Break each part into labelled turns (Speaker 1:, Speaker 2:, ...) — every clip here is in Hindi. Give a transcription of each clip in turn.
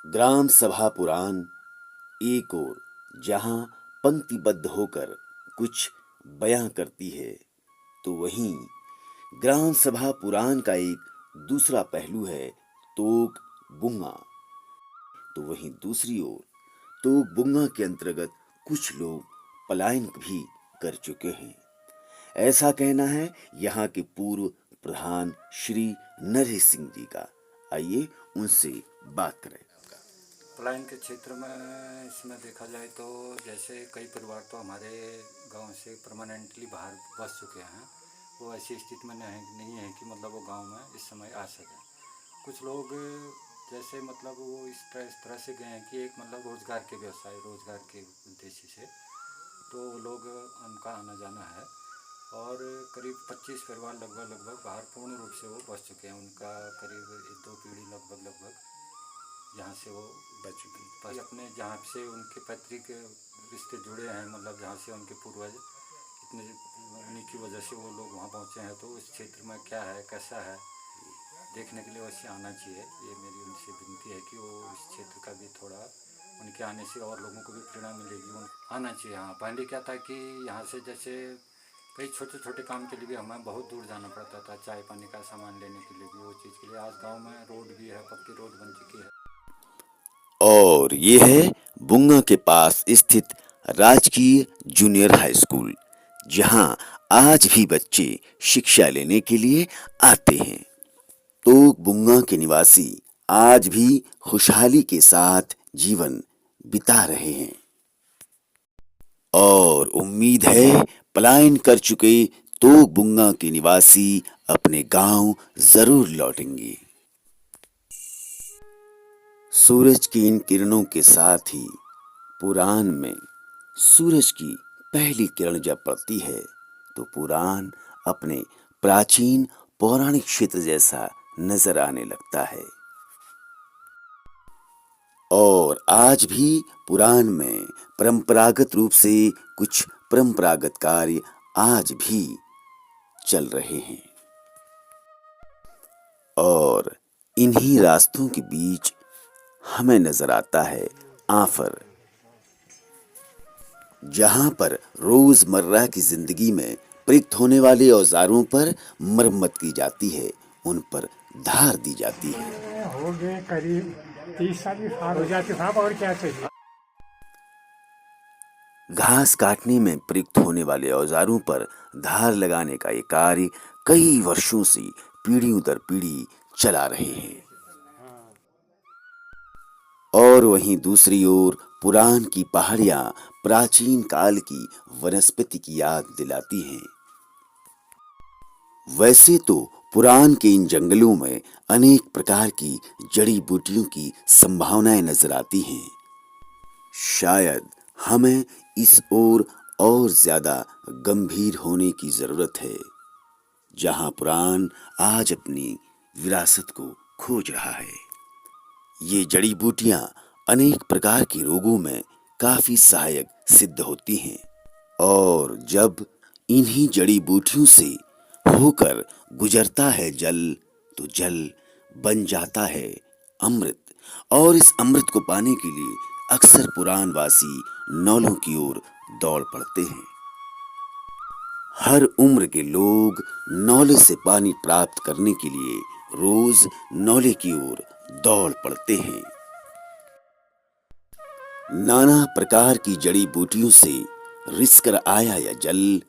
Speaker 1: ग्राम सभा पुराण एक ओर जहां पंक्तिबद्ध होकर कुछ बयां करती है, तो वहीं ग्राम सभा पुराण का एक दूसरा पहलू है तोक बुंगा। तो वहीं दूसरी ओर तोक बुंगा के अंतर्गत कुछ लोग पलायन भी कर चुके हैं, ऐसा कहना है यहाँ के पूर्व प्रधान श्री नरहरि सिंह जी का। आइए उनसे बात करें।
Speaker 2: पलायन के क्षेत्र में इसमें देखा जाए तो जैसे कई परिवार तो हमारे गांव से परमानेंटली बाहर बस चुके हैं। वो ऐसी स्थिति में नहीं है कि मतलब वो गांव में इस समय आ सकें। कुछ लोग जैसे मतलब वो इस तरह से गए हैं कि एक मतलब रोज़गार के उद्देश्य से तो वो लोग उनका आना जाना है। और करीब 25 परिवार लगभग बाहर पूर्ण रूप से वो बस चुके हैं। उनका करीब 2 पीढ़ी लगभग जहाँ से वो बच चुके अपने जहाँ से उनके पैतृक रिश्ते जुड़े हैं, मतलब जहाँ से उनके पूर्वज इतने उन्हीं की वजह से वो लोग वहाँ पहुँचे हैं। तो इस क्षेत्र में क्या है कैसा है देखने के लिए वैसे आना चाहिए। ये मेरी उनसे विनती है कि वो इस क्षेत्र का भी थोड़ा उनके आने से और लोगों को भी प्रेरणा मिलेगी। आना चाहिए। हाँ, पहले क्या था कि यहाँ से जैसे कई छोटे छोटे काम के लिए भी हमें बहुत दूर जाना पड़ता था, चाय पानी का सामान लेने के लिए भी, वो चीज़ के लिए। आज गाँव में रोड भी है, पक्की रोड बन चुकी है।
Speaker 1: और ये है बुंगा के पास स्थित राजकीय जूनियर हाई स्कूल, जहां आज भी बच्चे शिक्षा लेने के लिए आते हैं। तो बुंगा के निवासी आज भी खुशहाली के साथ जीवन बिता रहे हैं और उम्मीद है पलायन कर चुके तो बुंगा के निवासी अपने गांव जरूर लौटेंगे। सूरज की इन किरणों के साथ ही पुराण में सूरज की पहली किरण जब पड़ती है तो पुराण अपने प्राचीन पौराणिक क्षेत्र जैसा नजर आने लगता है। और आज भी पुराण में परंपरागत रूप से कुछ परंपरागत कार्य आज भी चल रहे हैं और इन्हीं रास्तों के बीच हमें नजर आता है आफर, जहां पर रोजमर्रा की जिंदगी में प्रयुक्त होने वाले औजारों पर मरम्मत की जाती है, उन पर धार दी जाती है।
Speaker 3: हो गए करीब 30 साल की पार हो जाती साहब, और क्या चाहिए।
Speaker 1: घास काटने में प्रयुक्त होने वाले औजारों पर धार लगाने का ये कार्य कई वर्षों से पीढ़ियों दर पीढ़ी चला रहे हैं। और वहीं दूसरी ओर पुराण की पहाड़ियां प्राचीन काल की वनस्पति की याद दिलाती हैं। वैसे तो पुराण के इन जंगलों में अनेक प्रकार की जड़ी बूटियों की संभावनाएं नजर आती हैं। शायद हमें इस ओर और ज्यादा गंभीर होने की जरूरत है, जहां पुराण आज अपनी विरासत को खोज रहा है। ये जड़ी बूटियां अनेक प्रकार के रोगों में काफी सहायक सिद्ध होती हैं और जब इन्हीं जड़ी बूटियों से होकर गुजरता है जल, तो जल बन जाता है अमृत। और इस अमृत को पाने के लिए अक्सर पुराणवासी नौलों की ओर दौड़ पड़ते हैं। हर उम्र के लोग नौले से पानी प्राप्त करने के लिए रोज नौले की ओर दौड़ पड़ते हैं। नाना प्रकार की जड़ी बूटियों से रिस कर आया यह जल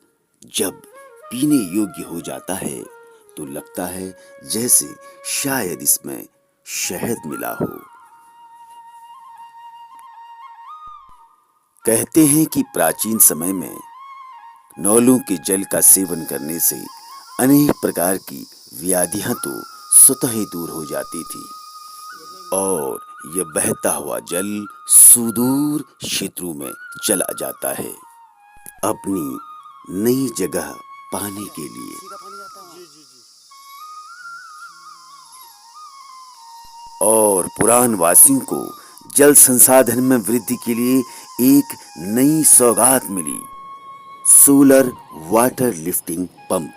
Speaker 1: जब पीने योग्य हो जाता है तो लगता है जैसे शायद इसमें शहद मिला हो। कहते हैं कि प्राचीन समय में नौलों के जल का सेवन करने से अनेक प्रकार की व्याधियां तो स्वतः ही दूर हो जाती थी और यह बहता हुआ जल सुदूर क्षेत्रों में चला जाता है अपनी नई जगह पाने के लिए। और पुराण वासियों को जल संसाधन में वृद्धि के लिए एक नई सौगात मिली, सोलर वाटर लिफ्टिंग पंप।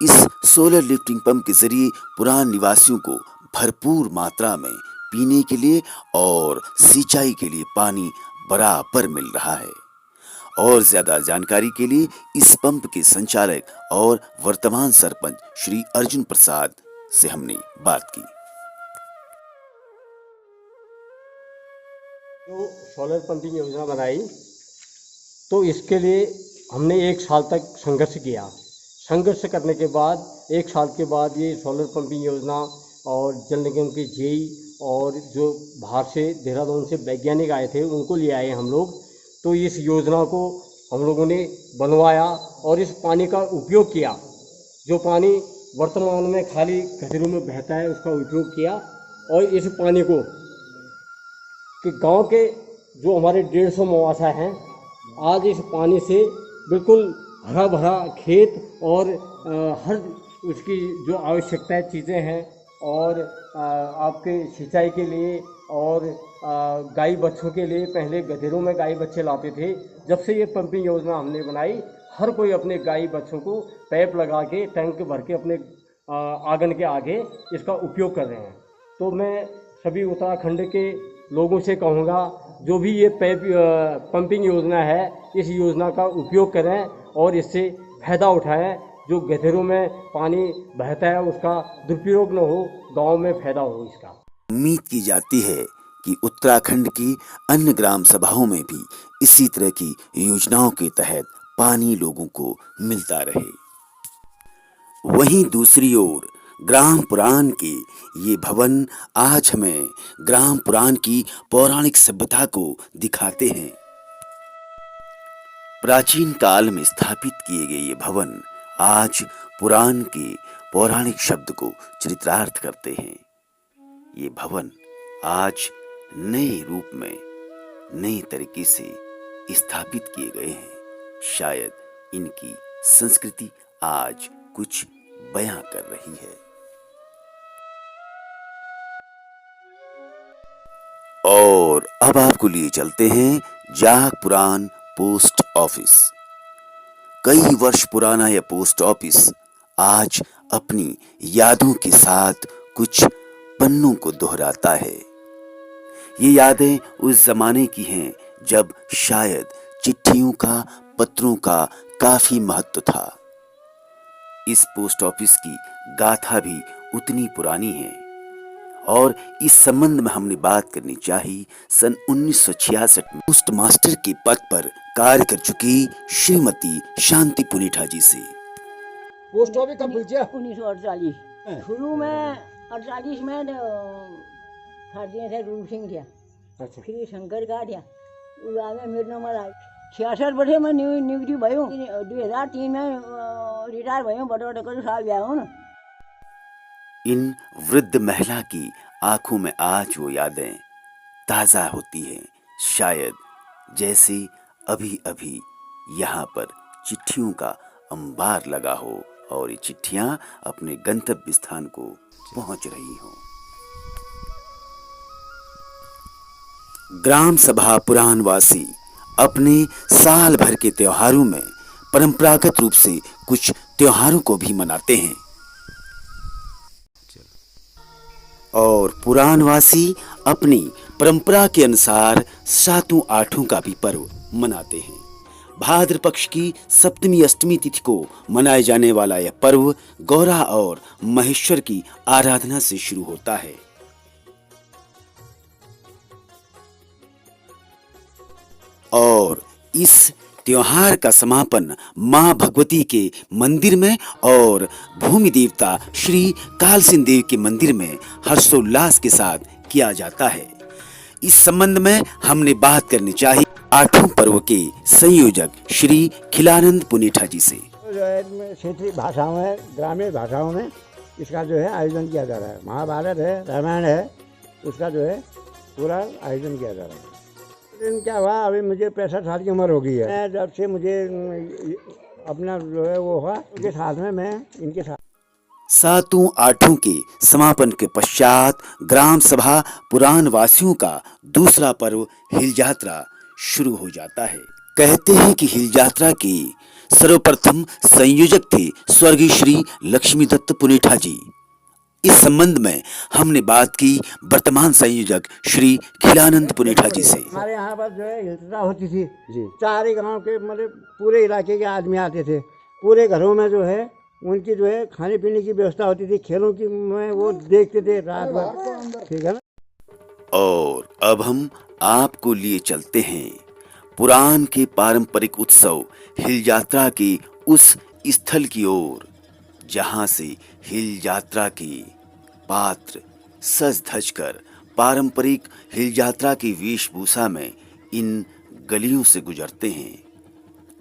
Speaker 1: इस सोलर लिफ्टिंग पंप के जरिए पुरान निवासियों को भरपूर मात्रा में पीने के लिए और सिंचाई के लिए पानी बराबर मिल रहा है। और ज्यादा जानकारी के लिए इस पंप के संचालक और वर्तमान सरपंच श्री अर्जुन प्रसाद से हमने बात की।
Speaker 4: जो सोलर पंपिंग योजना बनाई तो इसके लिए हमने 1 साल तक संघर्ष किया। संघर्ष करने के बाद 1 साल के बाद ये सोलर पंपिंग योजना और जल निगम के जेई और जो बाहर से देहरादून से वैज्ञानिक आए थे उनको ले आए हम लोग। तो इस योजना को हम लोगों ने बनवाया और इस पानी का उपयोग किया। जो पानी वर्तमान में खाली गहरों में बहता है उसका उपयोग किया और इस पानी को कि गांव के जो हमारे 150 मवासा हैं आज इस पानी से बिल्कुल हरा भरा खेत और हर उसकी जो आवश्यकता चीज़ें हैं और आपके सिंचाई के लिए और गाय बच्चों के लिए पहले गधेरों में गाय बच्चे लाते थे। जब से ये पंपिंग योजना हमने बनाई हर कोई अपने गाय बच्चों को पैप लगा के टैंक भर के अपने आंगन के आगे इसका उपयोग कर रहे हैं। तो मैं सभी उत्तराखंड के लोगों से कहूँगा जो भी ये पंपिंग योजना है इस योजना का उपयोग करें और इससे फ़ायदा उठाएं। जो गधेरों में पानी बहता है उसका दुरुपयोग न हो, गांव में फ़ायदा हो इसका।
Speaker 1: उम्मीद की जाती है कि उत्तराखंड की अन्य ग्राम सभाओं में भी इसी तरह की योजनाओं के तहत पानी लोगों को मिलता रहे। वहीं दूसरी ओर ग्राम पुराण के ये भवन आज हमें ग्राम पुराण की पौराणिक सभ्यता को दिखाते हैं। प्राचीन काल में स्थापित किए गए ये भवन आज पुराण के पौराणिक शब्द को चरितार्थ करते हैं। ये भवन आज नए रूप में नए तरीके से स्थापित किए गए हैं। शायद इनकी संस्कृति आज कुछ बयां कर रही है। और अब आपको लिए चलते हैं जाग पुरान पोस्ट ऑफिस। कई वर्ष पुराना यह पोस्ट ऑफिस आज अपनी यादों के साथ कुछ पन्नों को दोहराता है। ये यादें उस जमाने की हैं जब शायद चिट्ठियों का, पत्रों का काफी महत्व था। इस पोस्ट ऑफिस की गाथा भी उतनी पुरानी है और इस संबंध में हमने बात करनी चाहिए सन 1966 में पोस्ट मास्टर के पद पर कार्य कर चुकी श्रीमती शांति पुनीठा जी से।
Speaker 4: पोस्ट ऑफिस कब खुल
Speaker 5: 1948 शुरू में 48 में खादिया थे रूप सिंह थे।
Speaker 4: अच्छा।
Speaker 5: फिर शंकर का था में मेरे नंबर आए 66 वर्षे में नियुक्ति भयो 2003 में रिटायर भयो बड़ा कर साल गया हूँ ना।
Speaker 1: इन वृद्ध महिला की आंखों में आज वो यादें ताजा होती हैं, शायद जैसे अभी अभी यहाँ पर चिट्ठियों का अंबार लगा हो और ये चिट्ठियां अपने गंतव्य स्थान को पहुंच रही हों। ग्राम सभा पुरानवासी अपने साल भर के त्योहारों में परंपरागत रूप से कुछ त्योहारों को भी मनाते हैं और पुरानवासी अपनी परंपरा के अनुसार सातों आठों का भी पर्व मनाते हैं। भाद्र पक्ष की सप्तमी अष्टमी तिथि को मनाए जाने वाला यह पर्व गौरा और महेश्वर की आराधना से शुरू होता है। और इस त्योहार का समापन मां भगवती के मंदिर में और भूमि देवता श्री कालसिन देव के मंदिर में हर्षोल्लास के साथ किया जाता है। इस संबंध में हमने बात करनी चाहिए आठों पर्व के संयोजक श्री खिलानंद पुनीठा जी से।
Speaker 6: क्षेत्रीय भाषाओं में, ग्रामीण भाषाओं में इसका जो है आयोजन किया जा रहा है। महाभारत है, रामायण है, उसका जो है पूरा आयोजन किया जा रहा है। लेकिन क्या हुआ, अभी मुझे 65 साल की उम्र हो गई है। जब से मुझे अपना जो है वो हुआ, उनके साथ में मैं इनके साथ
Speaker 1: सातों आठों के समापन के पश्चात ग्राम सभा पुरान वासियों का दूसरा पर्व हिल यात्रा शुरू हो जाता है। कहते हैं कि हिल यात्रा के सर्वप्रथम संयोजक थे स्वर्गीय श्री लक्ष्मी दत्त पुनीठा जी। इस संबंध में हमने बात की वर्तमान संयोजक श्री खिलानंद पुनेठा जी से।
Speaker 6: हमारे यहाँ पर जो है हिलता होती थी जी, चार ही गाँव के मतलब पूरे इलाके के आदमी आते थे, पूरे घरों में जो है उनकी जो है खाने पीने की व्यवस्था होती थी, खेलों की में वो देखते थे रात भर, ठीक है ना।
Speaker 1: और अब हम आपको लिए चलते हैं पुरान के पारंपरिक उत्सव हिल यात्रा के उस स्थल की ओर जहां से हिल यात्रा के पात्र सज धज कर पारंपरिक हिल यात्रा की वेशभूषा में इन गलियों से गुजरते हैं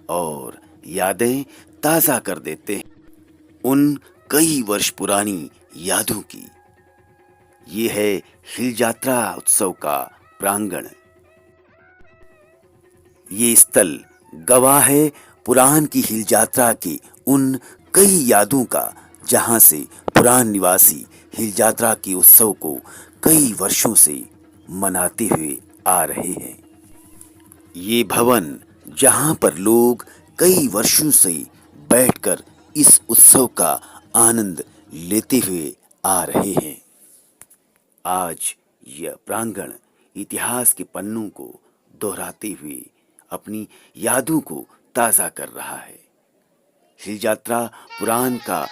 Speaker 1: और यादें ताजा कर देते हैं उन कई वर्ष पुरानी यादों की। ये है हिल यात्रा उत्सव का प्रांगण। ये स्थल गवाह है पुरान की हिल यात्रा के उन कई यादों का जहां से पुरान निवासी हिल यात्रा के उत्सव को कई वर्षों से मनाते हुए आ रहे हैं। ये भवन जहां पर लोग कई वर्षों से बैठकर इस उत्सव का आनंद लेते हुए आ रहे हैं। आज यह प्रांगण इतिहास के पन्नों को दोहराते हुए अपनी यादों को ताजा कर रहा है। हिल यात्रा पुरान का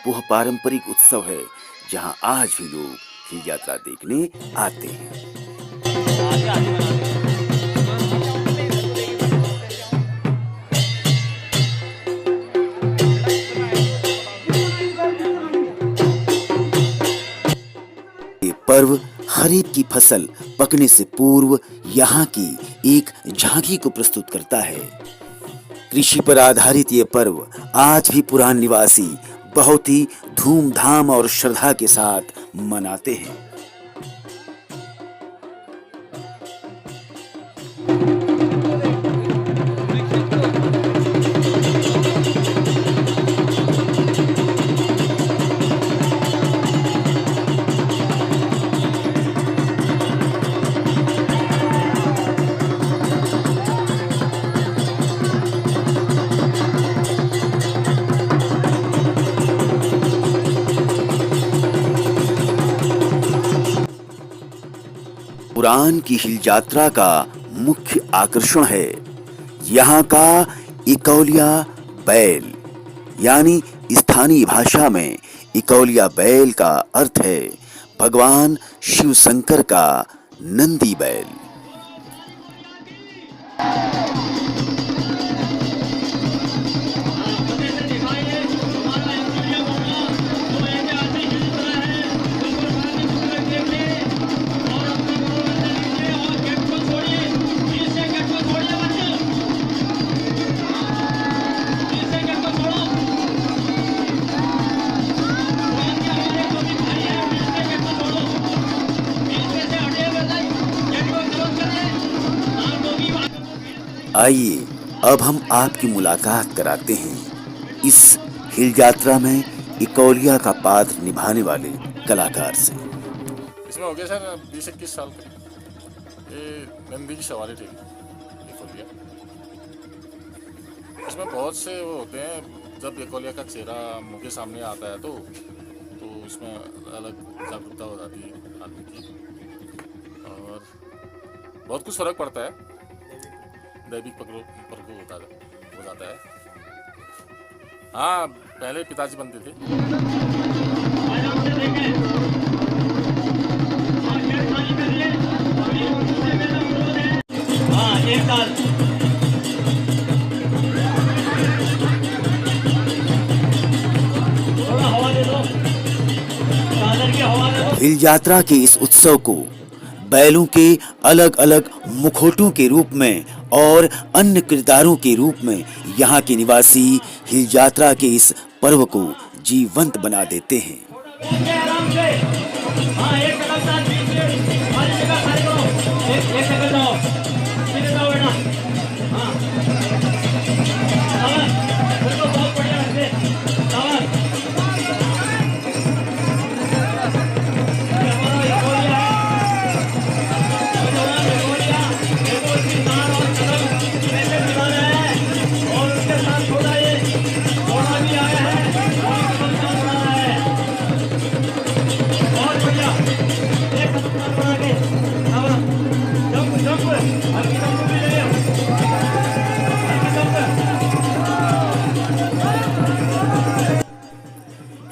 Speaker 1: वह पारंपरिक उत्सव है जहां आज भी लोग हिल यात्रा देखने आते हैं। ये पर्व खरीफ की फसल पकने से पूर्व यहाँ की एक झांकी को प्रस्तुत करता है। कृषि पर आधारित ये पर्व आज भी पुरान निवासी बहुत ही धूमधाम और श्रद्धा के साथ मनाते हैं। पुरान की हिल यात्रा का मुख्य आकर्षण है यहाँ का इकौलिया बैल, यानी स्थानीय भाषा में इकौलिया बैल का अर्थ है भगवान शिव शंकर का नंदी बैल। आइए अब हम आपकी मुलाकात कराते हैं इस हिल यात्रा में इकौलिया का पात्र निभाने वाले कलाकार से।
Speaker 7: इसमें हो गया सर 20-21 साल का। ये नंदी की सवारी थी इकौलिया। इसमें बहुत से वो होते हैं, जब इकौलिया का चेहरा मुंह के सामने आता है तो इसमें अलग जागरूकता हो जाती है आदमी की और बहुत कुछ फर्क पड़ता है, दैविक प्रकोप हो जाता है। हाँ, पहले पिताजी बनते थे। हाँ, एक साल।
Speaker 1: हिल यात्रा के इस उत्सव को बैलों के अलग अलग मुखौटों के रूप में और अन्य किरदारों के रूप में यहाँ के निवासी हिल यात्रा के इस पर्व को जीवंत बना देते हैं।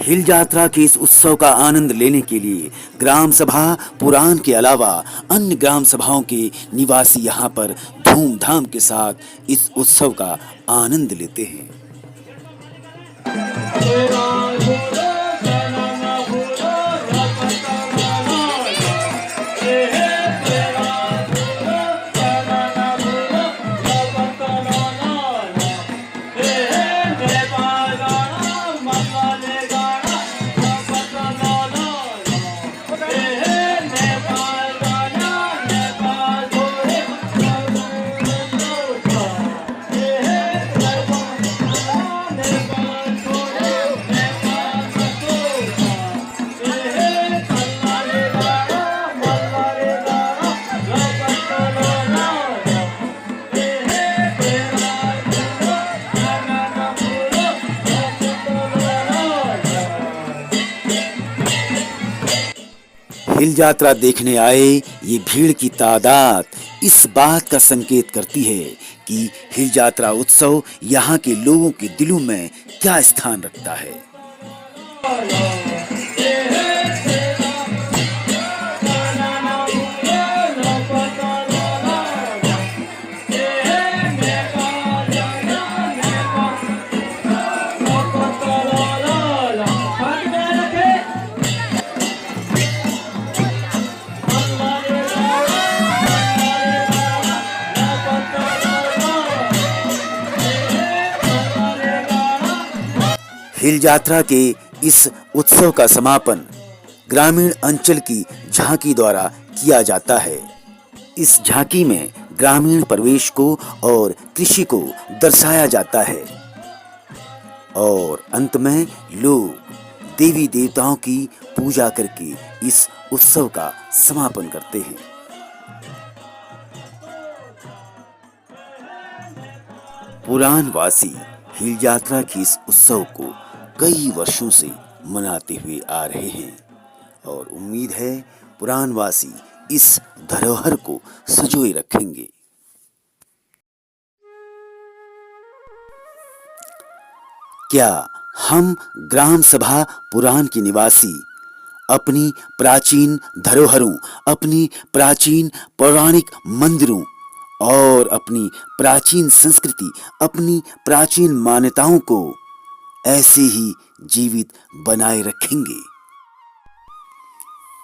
Speaker 1: हिल यात्रा के इस उत्सव का आनंद लेने के लिए ग्राम सभा पुरान के अलावा अन्य ग्राम सभाओं के निवासी यहाँ पर धूमधाम के साथ इस उत्सव का आनंद लेते हैं। हिल यात्रा देखने आए ये भीड़ की तादाद इस बात का संकेत करती है कि हिल यात्रा उत्सव यहाँ के लोगों के दिलों में क्या स्थान रखता है। हिल यात्रा के इस उत्सव का समापन ग्रामीण अंचल की झांकी द्वारा किया जाता है। इस झांकी में ग्रामीण परिवेश को और कृषि को दर्शाया जाता है और अंत में लोग देवी देवताओं की पूजा करके इस उत्सव का समापन करते हैं। पुरानवासी हिल यात्रा की इस उत्सव को कई वर्षों से मनाते हुए आ रहे हैं और उम्मीद है पुरानवासी इस धरोहर को संजोए रखेंगे। क्या हम ग्राम सभा पुरान के निवासी अपनी प्राचीन धरोहरों, अपनी प्राचीन पौराणिक मंदिरों और अपनी प्राचीन संस्कृति, अपनी प्राचीन मान्यताओं को ऐसे ही जीवित बनाए रखेंगे?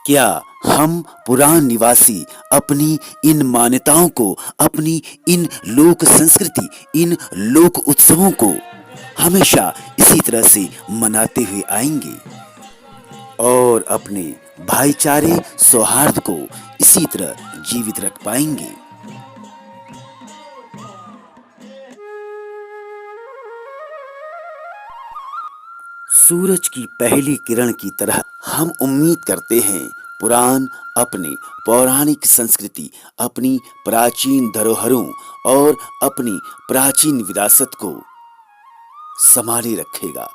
Speaker 1: क्या हम पुरान निवासी अपनी इन मान्यताओं को, अपनी इन लोक संस्कृति, इन लोक उत्सवों को हमेशा इसी तरह से मनाते हुए आएंगे और अपने भाईचारे सौहार्द को इसी तरह जीवित रख पाएंगे? सूरज की पहली किरण की तरह हम उम्मीद करते हैं पुरान अपने पौराणिक संस्कृति, अपनी प्राचीन धरोहरों और अपनी प्राचीन विरासत को संभाले रखेगा।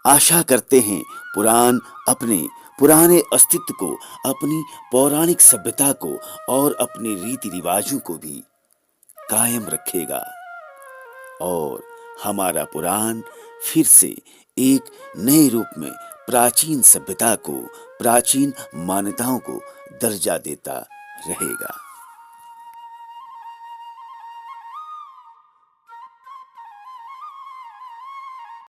Speaker 1: आशा करते हैं पुरान अपने पुराने अस्तित्व को, अपनी पौराणिक सभ्यता को और अपने रीति रिवाजों को भी कायम रखेगा और हमारा पुरान फिर से एक नए रूप में प्राचीन सभ्यता को, प्राचीन मान्यताओं को दर्जा देता रहेगा।